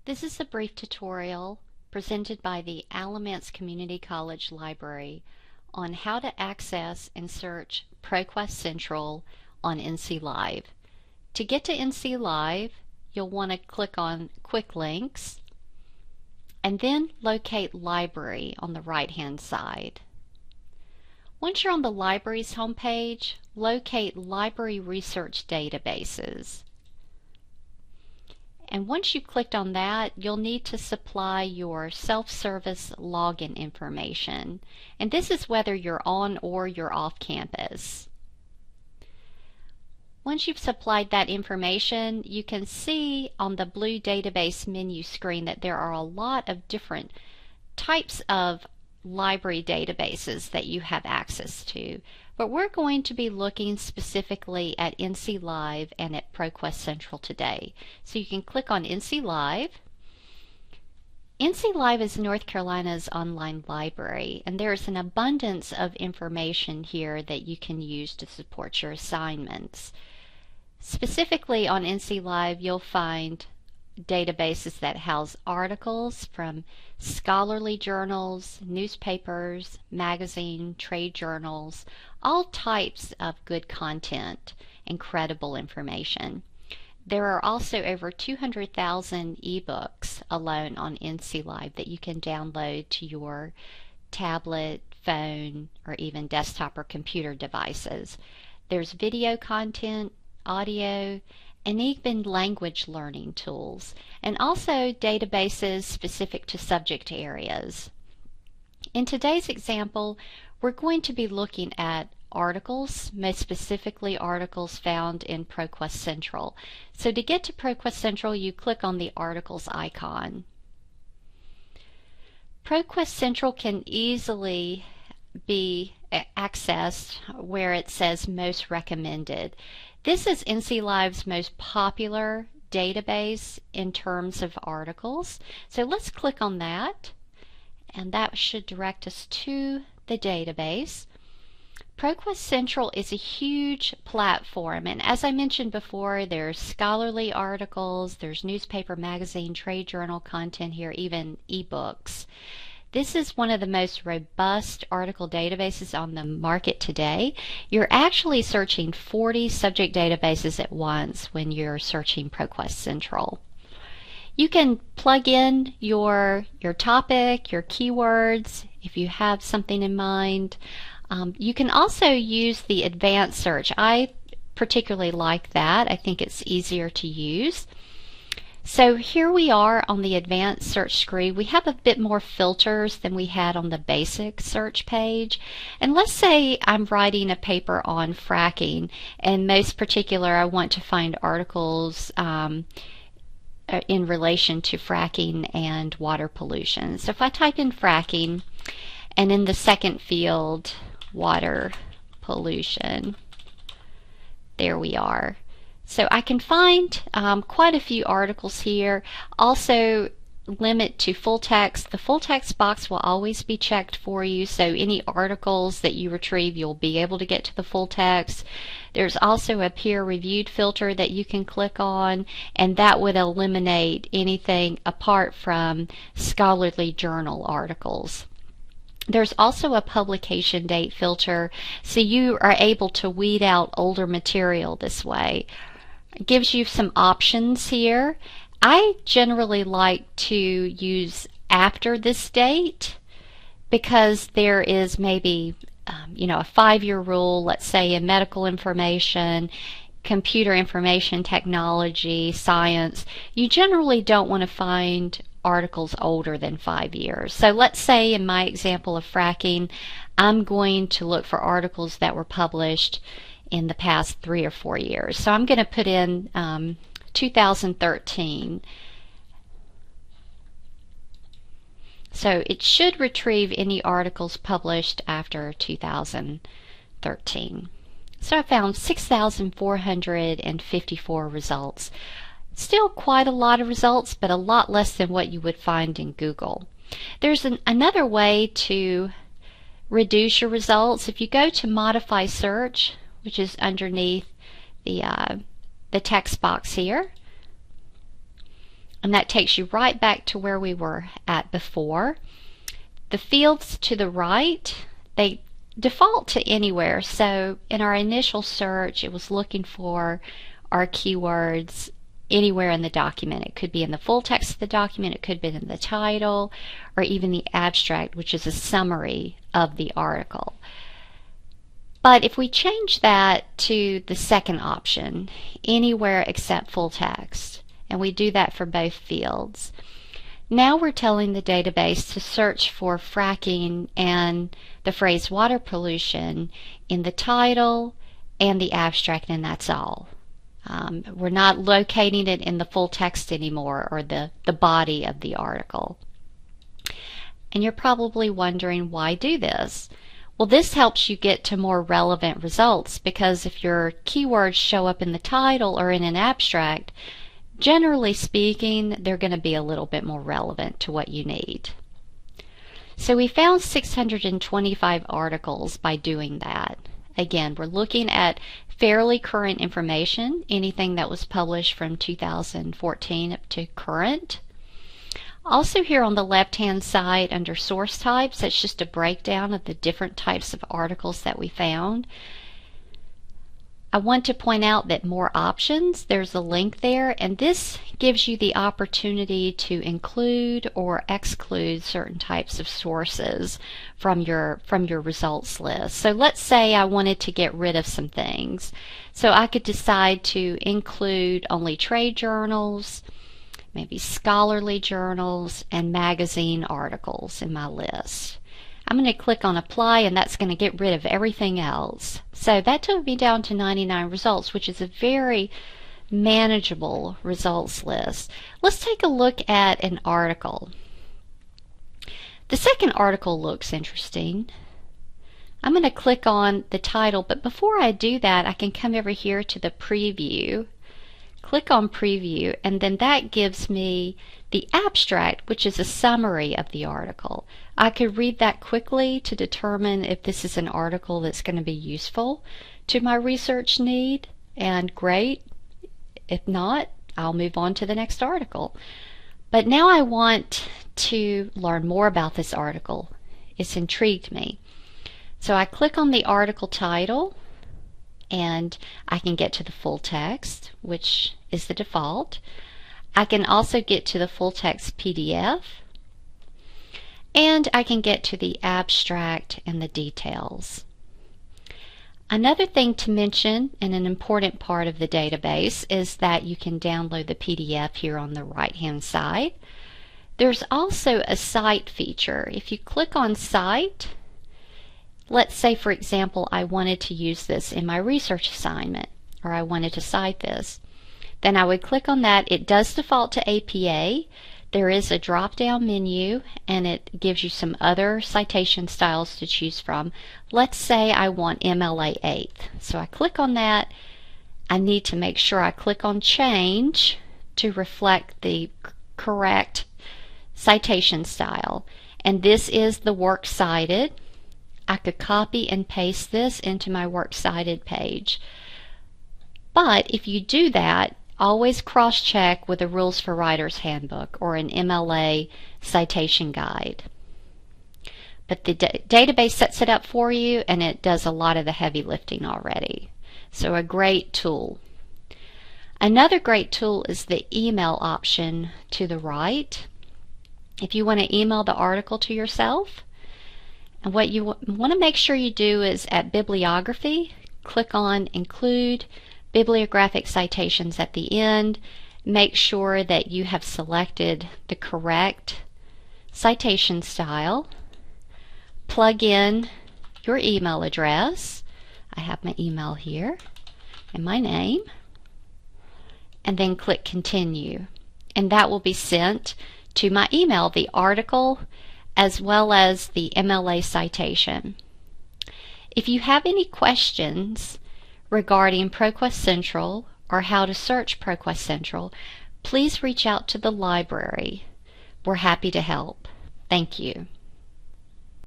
This is a brief tutorial presented by the Alamance Community College Library on how to access and search ProQuest Central on NC Live. To get to NC Live, you'll want to click on Quick Links and then locate Library on the right-hand side. Once you're on the library's homepage, locate Library Research Databases. And once you've clicked on that, you'll need to supply your self-service login information. And this is whether you're on or you're off campus. Once you've supplied that information, you can see on the blue database menu screen that there are a lot of different types of library databases that you have access to. But we're going to be looking specifically at NC Live and at ProQuest Central today. So you can click on NC Live. NC Live is North Carolina's online library, and there's an abundance of information here that you can use to support your assignments. Specifically on NC Live, you'll find databases that house articles from scholarly journals, newspapers, magazine, trade journals, all types of good content and credible information. There are also over 200,000 ebooks alone on NC Live that you can download to your tablet, phone, or even desktop or computer devices. There's video content, audio, and even language learning tools, and also databases specific to subject areas. In today's example, we're going to be looking at articles, most specifically articles found in ProQuest Central. So to get to ProQuest Central, you click on the articles icon. ProQuest Central can easily be accessed where it says most recommended. This is NC Live's most popular database in terms of articles. So let's click on that, and that should direct us to the database. ProQuest Central is a huge platform, and as I mentioned before, there's scholarly articles, there's newspaper, magazine, trade journal content here, even ebooks. This is one of the most robust article databases on the market today. You're actually searching 40 subject databases at once when you're searching ProQuest Central. You can plug in your topic, your keywords, if you have something in mind. You can also use the advanced search. I particularly like that. I think it's easier to use. So here we are on the advanced search screen. We have a bit more filters than we had on the basic search page. And let's say I'm writing a paper on fracking, and most particular I want to find articles in relation to fracking and water pollution. So if I type in fracking, and in the second field, water pollution, there we are. So I can find quite a few articles here. Also limit to full text. The full text box will always be checked for you, so any articles that you retrieve, you'll be able to get to the full text. There's also a peer-reviewed filter that you can click on, and that would eliminate anything apart from scholarly journal articles. There's also a publication date filter, so you are able to weed out older material this way. It gives you some options here. I generally like to use after this date because there is maybe a 5-year rule, let's say in medical information, computer information technology, science. You generally don't want to find articles older than 5 years. So let's say in my example of fracking, I'm going to look for articles that were published in the past 3 or 4 years. So I'm going to put in 2013. So it should retrieve any articles published after 2013. So I found 6,454 results. Still quite a lot of results, but a lot less than what you would find in Google. There's another way to reduce your results. If you go to Modify Search, which is underneath the text box here, and that takes you right back to where we were at before. The fields to the right, they default to anywhere. So in our initial search, it was looking for our keywords anywhere in the document. It could be in the full text of the document, it could be in the title, or even the abstract, which is a summary of the article. But if we change that to the second option, anywhere except full text, and we do that for both fields, now we're telling the database to search for fracking and the phrase water pollution in the title and the abstract, and that's all. We're not locating it in the full text anymore, or the body of the article. And you're probably wondering, why do this? Well, this helps you get to more relevant results, because if your keywords show up in the title or in an abstract, generally speaking, they're going to be a little bit more relevant to what you need. So we found 625 articles by doing that. Again, we're looking at fairly current information, anything that was published from 2014 up to current. Also here on the left-hand side under source types, that's just a breakdown of the different types of articles that we found. I want to point out that more options, there's a link there, and this gives you the opportunity to include or exclude certain types of sources from your results list. So let's say I wanted to get rid of some things. So I could decide to include only trade journals, maybe scholarly journals, and magazine articles in my list. I'm going to click on apply, and that's going to get rid of everything else. So that took me down to 99 results, which is a very manageable results list. Let's take a look at an article. The second article looks interesting. I'm going to click on the title, but before I do that, I can come over here to the preview, click on preview, and then that gives me the abstract, which is a summary of the article. I could read that quickly to determine if this is an article that's going to be useful to my research need, and great. If not, I'll move on to the next article. But now I want to learn more about this article. It's intrigued me. So I click on the article title, and I can get to the full text, which is the default. I can also get to the full text PDF, and I can get to the abstract and the details. Another thing to mention, and an important part of the database, is that you can download the PDF here on the right hand side. There's also a Cite feature. If you click on Cite, let's say for example I wanted to use this in my research assignment, or I wanted to cite this, then I would click on that. It does default to APA. There is a drop-down menu, and it gives you some other citation styles to choose from. Let's say I want MLA 8th. So I click on that. I need to make sure I click on Change to reflect the correct citation style. And this is the Works Cited. I could copy and paste this into my Works Cited page. But if you do that, always cross-check with a Rules for Writers Handbook or an MLA citation guide. But the database sets it up for you, and it does a lot of the heavy lifting already. So a great tool. Another great tool is the email option to the right. If you want to email the article to yourself, and what you want to make sure you do is at Bibliography, click on Include Bibliographic Citations at the end. Make sure that you have selected the correct citation style. Plug in your email address. I have my email here and my name. And then click Continue. And that will be sent to my email, the article as well as the MLA citation. If you have any questions regarding ProQuest Central or how to search ProQuest Central, please reach out to the library. We're happy to help. Thank you.